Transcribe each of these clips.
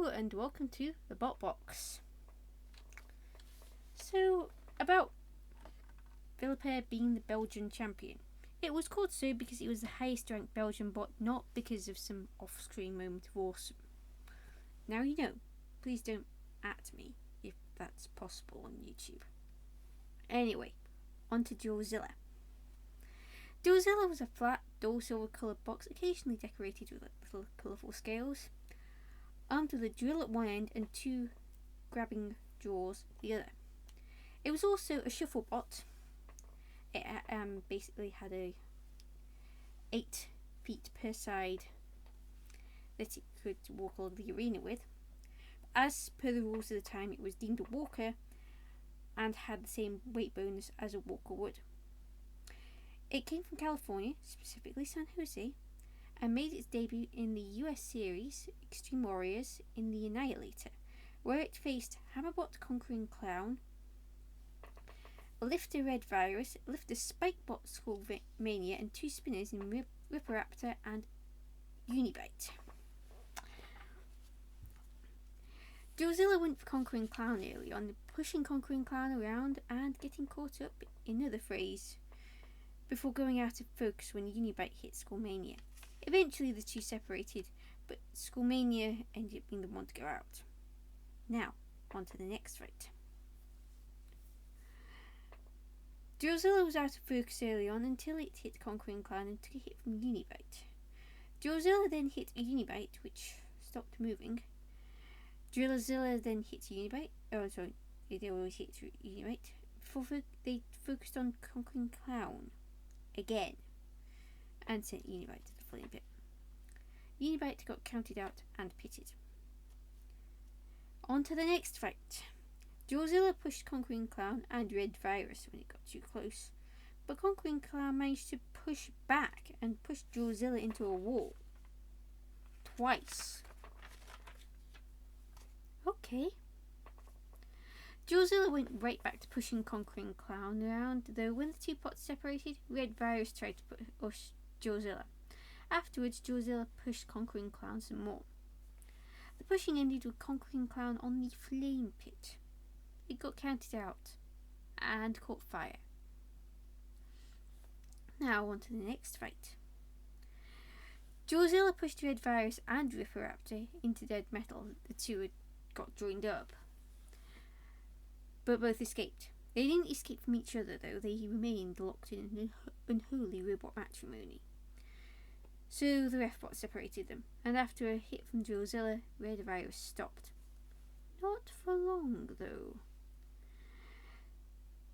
Hello and welcome to the Bot Box. So, about Philippe being the Belgian champion. It was called so because he was the highest ranked Belgian bot, not because of some off-screen moment of awesome. Now you know, please don't at me if that's possible on YouTube. Anyway, on to Drillzilla. Drillzilla was a flat, dull silver coloured box, occasionally decorated with little colourful scales, armed with a drill at one end and two grabbing jaws at the other. It was also a shuffle bot. It basically had 8 feet per side that it could walk along the arena with. As per the rules of the time, it was deemed a walker and had the same weight bonus as a walker would. It came from California, specifically San Jose, and made its debut in the US series Extreme Warriors in the Annihilator, where it faced Hammerbot Conquering Clown, Lifter Red Virus, Lifter Spikebot Skull Mania, and 2 spinners in Ripperaptor and Unibite. Drillzilla went for Conquering Clown early on, pushing Conquering Clown around and getting caught up in other frays before going out of focus when Unibite hit Skullmania. Eventually the two separated, but Skullmania ended up being the one to go out. Now, on to the next fight. Drillzilla was out of focus early on until it hit Conquering Clown and took a hit from Unibite. Drillzilla then hit Unibite, which stopped moving. Drillzilla then hit Unibite. Oh, sorry, they always hit Unibite. Before they focused on Conquering Clown again and sent Unibite to the flame pit. Unibite got counted out and pitted. On to the next fight. Drillzilla pushed Conquering Clown and Red Virus when it got too close, but Conquering Clown managed to push back and push Drillzilla into a wall. Twice. Okay. Drillzilla went right back to pushing Conquering Clown around, though when the two pots separated, Red Virus tried to push Drillzilla. Afterwards, Drillzilla pushed Conquering Clown some more. The pushing ended with Conquering Clown on the flame pit. It got counted out and caught fire. Now on to the next fight. Drillzilla pushed Red Virus and Ripperaptor into dead metal. The two had got joined up, but both escaped. They didn't escape from each other though, they remained locked in an unholy robot matrimony. So the ref bot separated them, and after a hit from Drillzilla, Red Virus stopped. Not for long though.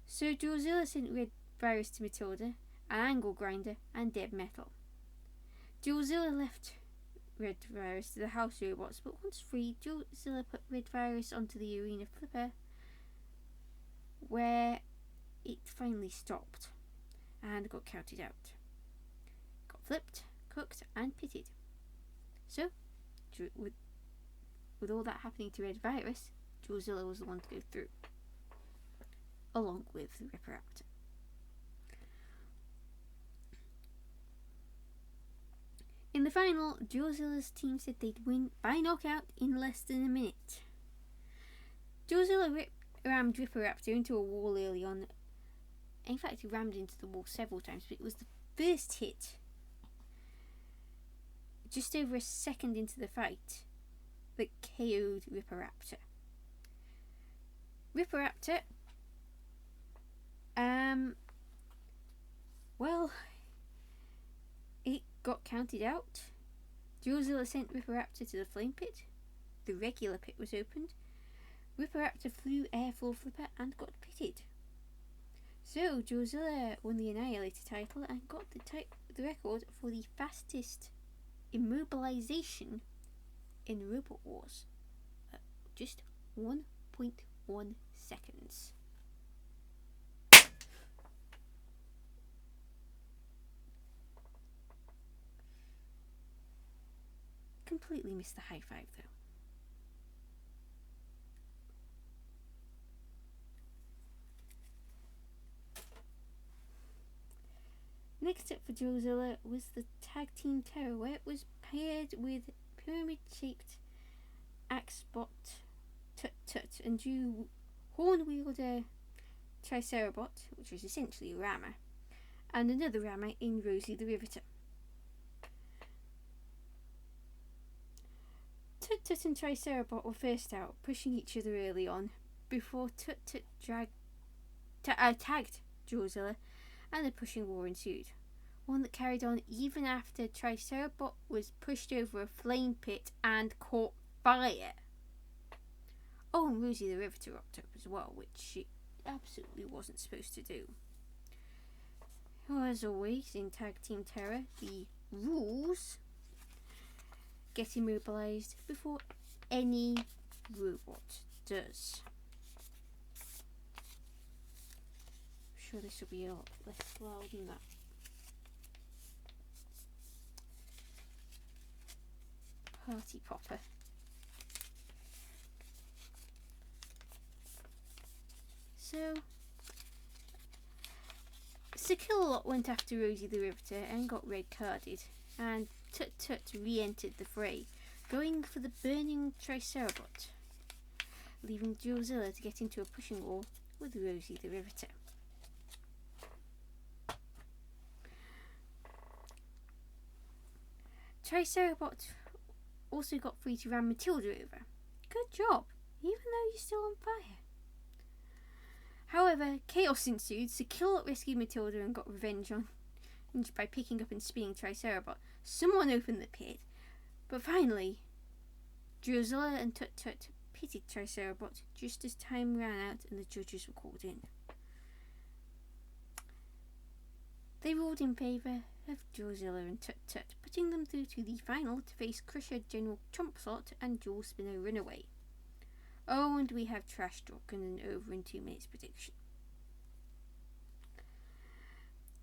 So Drillzilla sent Red Virus to Matilda, an angle grinder, and dead metal. Drillzilla left Red Virus to the house robots, but once free, Drillzilla put Red Virus onto the arena flipper, where it finally stopped and got counted out. Got flipped, cooked, and pitted. So, with all that happening to Red Virus, Drillzilla was the one to go through, along with the Ripperaptor. In the final, Drillzilla's team said they'd win by knockout in less than a minute. Drillzilla rammed Ripperaptor into a wall early on. In fact, he rammed into the wall several times, but it was the first hit, just over a second into the fight, that KO'd Ripperaptor. Ripperaptor, well, it got counted out. Drillzilla sent Ripperaptor to the flame pit. The regular pit was opened. Ripperaptor flew air floor flipper and got pitted. So Drillzilla won the Annihilator title and got the record for the fastest immobilization in Robot Wars. Just 1.1 seconds. Completely missed the high five though. Next up for Drillzilla was the Tag Team Terror, where it was paired with pyramid-shaped Axebot, Tut Tut, and drew Horn-Wielder Tricerabot, which was essentially a rammer, and another rammer in Rosie the Riveter. Tut Tut and Tricerabot were first out, pushing each other early on, before Tut Tut tagged Drillzilla, and a pushing war ensued, one that carried on even after Tricerabot was pushed over a flame pit and caught fire. Oh, and Rosie the Riveter rocked up as well, which she absolutely wasn't supposed to do. As always, in Tag Team Terror, the rules get immobilized before any robot does. I'm sure this will be a lot less loud than that. Party popper. So, Sir Kill-a-Lot went after Rosie the Riveter and got red carded, and Tut Tut re-entered the fray, going for the burning Tricerabot, leaving Drillzilla to get into a pushing war with Rosie the Riveter. Tricerabot also got free to ram Matilda over. Good job, even though you're still on fire. However, chaos ensued, so Kill-a-Lot rescued Matilda and got revenge by picking up and spinning Tricerabot. Someone opened the pit, but finally, Drillzilla and Tut Tut pitted Tricerabot just as time ran out and the judges were called in. They ruled in favour of Drillzilla and Tut Tut, putting them through to the final to face Crusher General Chompslot and Jewel Spinner Runaway. Oh, and we have Trash Talk and an over in 2 minutes prediction.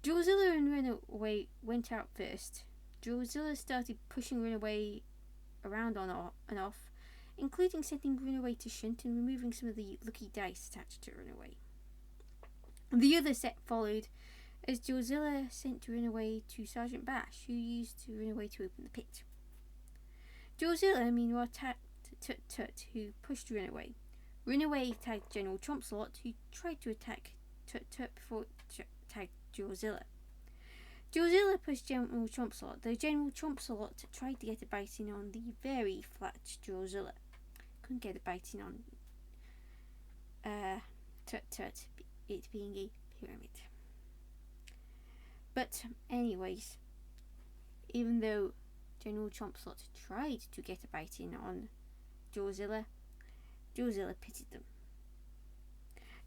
Drillzilla and Runaway went out first. Drillzilla started pushing Runaway around on and off, including sending Runaway to shunt and removing some of the lucky dice attached to Runaway. The other set followed as Drillzilla sent Runaway to Sergeant Bash, who used Runaway to open the pit. Drillzilla, meanwhile, tagged Tut Tut, who pushed Runaway. Runaway tagged General Chompslot, who tried to attack Tut Tut before it tagged Drillzilla. Drillzilla pushed General Chompslot, though General Chompslot tried to get a bite in on the very flat Drillzilla. Couldn't get a bite in on Tut Tut, it being a pyramid. But anyways, even though General Chompslot tried to get a bite in on Drillzilla pitted them.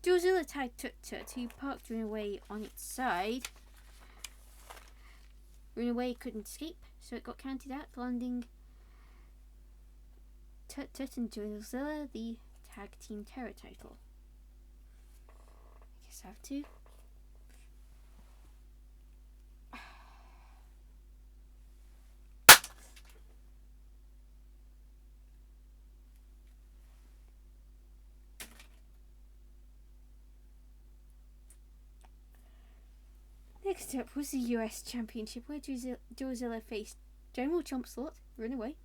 Drillzilla tagged Tut Tut, who parked Runaway on its side. Runaway couldn't escape, so it got counted out, landing Tut Tut and Drillzilla the Tag Team Terror title. I guess I have to. Next up was the US Championship, where Drillzilla faced General Chompslot, Runaway,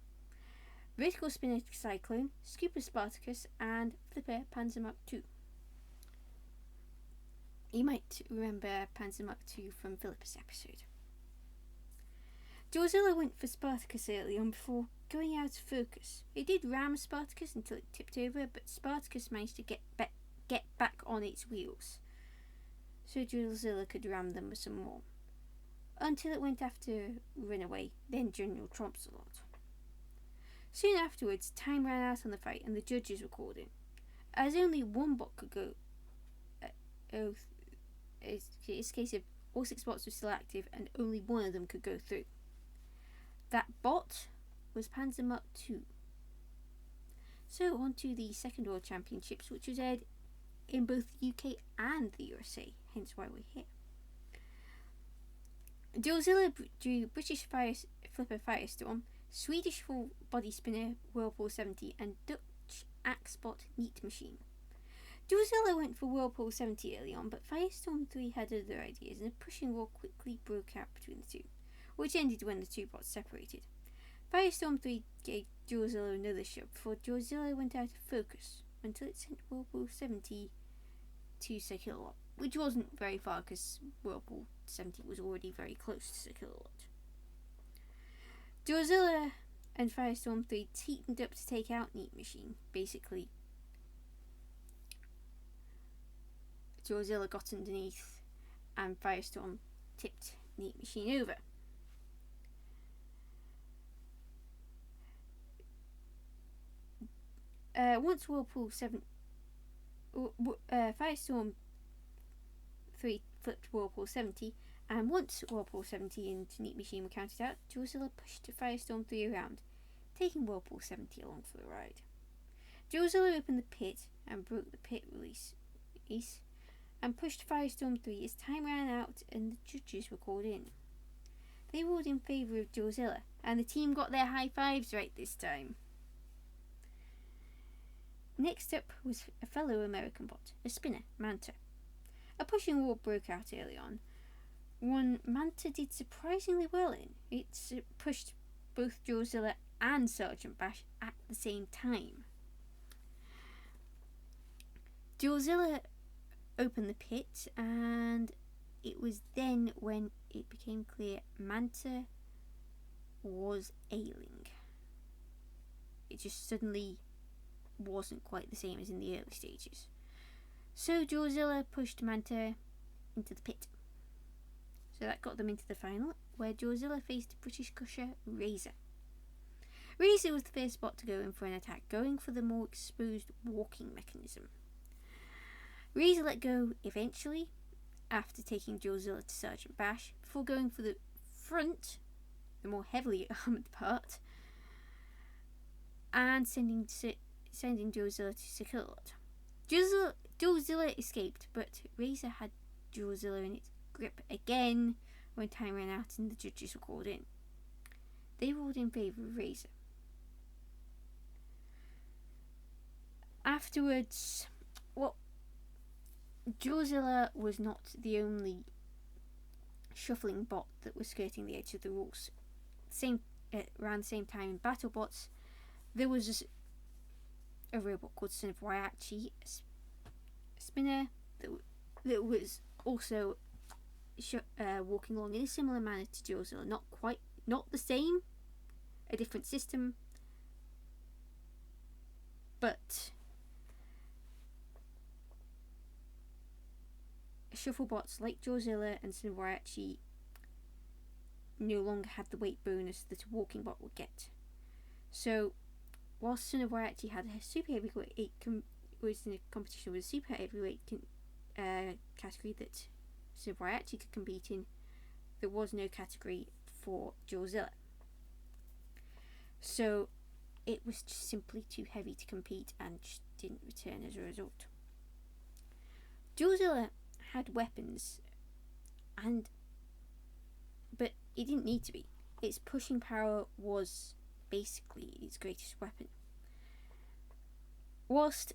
Vertical Spinner Cyclone, Scooper Spartacus, and Flipper Panzer Mark II. You might remember Panzer Mark II from Philippa's episode. Drillzilla went for Spartacus early on before going out of focus. It did ram Spartacus until it tipped over, but Spartacus managed to get back on its wheels, so Drillzilla could ram them with some more, until it went after Runaway, then General Chompslot. Soon afterwards, time ran out on the fight and the judges were called in, as only one bot could go. It's a case of all 6 bots were still active and only one of them could go through. That bot was Panzer Mark II. So on to the Second World Championships, which was aired in both the UK and the USA, hence why we're here. Drillzilla drew British Flipper Firestorm, Swedish Full Body Spinner Whirlpool 70, and Dutch Axebot Neat Machine. Drillzilla went for Whirlpool 70 early on, but Firestorm 3 had other ideas, and a pushing war quickly broke out between the two, which ended when the two bots separated. Firestorm 3 gave Drillzilla another shot before Drillzilla went out of focus until it sent Whirlpool 70 to Sir Kilowatt, which wasn't very far because Whirlpool 70 was already very close to Sir Kilowatt. Drillzilla and Firestorm 3 teamed up to take out Neat Machine. Basically, Drillzilla got underneath and Firestorm tipped Neat Machine over. Once Whirlpool 7, Firestorm 3 flipped Whirlpool 70, and once Whirlpool 70 and Neat Machine were counted out, Drillzilla pushed Firestorm 3 around, taking Whirlpool 70 along for the ride. Drillzilla opened the pit and broke the pit release and pushed Firestorm 3 as time ran out and the judges were called in. They ruled in favour of Drillzilla, and the team got their high fives right this time. Next up was a fellow American bot, a spinner, Manta. A pushing war broke out early on, one Manta did surprisingly well in. It pushed both Drillzilla and Sergeant Bash at the same time. Drillzilla opened the pit, and it was then when it became clear Manta was ailing. It just suddenly wasn't quite the same as in the early stages. So Drillzilla pushed Manta into the pit. So that got them into the final, where Drillzilla faced British crusher Razor. Razor was the first bot to go in for an attack, going for the more exposed walking mechanism. Razor let go eventually, after taking Drillzilla to Sergeant Bash, before going for the front, the more heavily armoured part, and sending Drillzilla to Sir Kilowatt. Drillzilla escaped, but Razor had Drillzilla in its grip again when time ran out and the judges were called in. They ruled in favour of Razor. Afterwards, Drillzilla was not the shuffling bot that was skirting the edge of the rules. Around the same time in BattleBots, there was a robot called Son of Waiachi, a spinner that was also walking along in a similar manner to Drillzilla. Not the same, a different system, but shufflebots like Drillzilla and Son of Waiachi no longer had the weight bonus that a walking bot would get. So, whilst Son of Waiachi had a super heavyweight, was in a competition with a super heavyweight category that Son of Waiachi could compete in, there was no category for Drillzilla. So, it was just simply too heavy to compete and just didn't return as a result. Drillzilla had weapons, but it didn't need to be. Its pushing power was basically its greatest weapon. Whilst,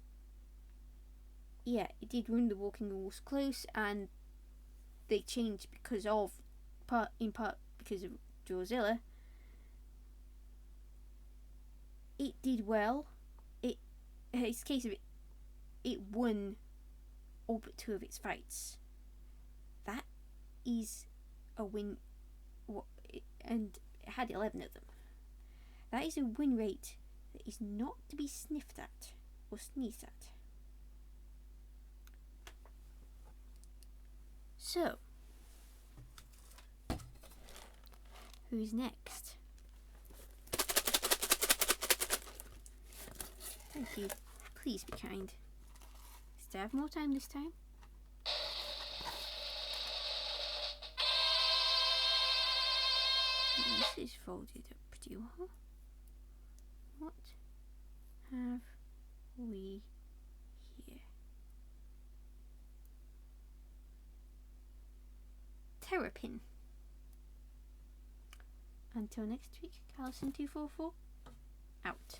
it did run the walking rules close, and they changed in part because of Drillzilla. It did well. It's a case of it won all but 2 of its fights. That is a win, and it had 11 of them. That is a win rate that is not to be sniffed at or sneezed at. So, who's next? Thank you. Please be kind. Do I have more time this time? This is folded up pretty well. What have we here? Terrapin. Until next week, Callison244 out.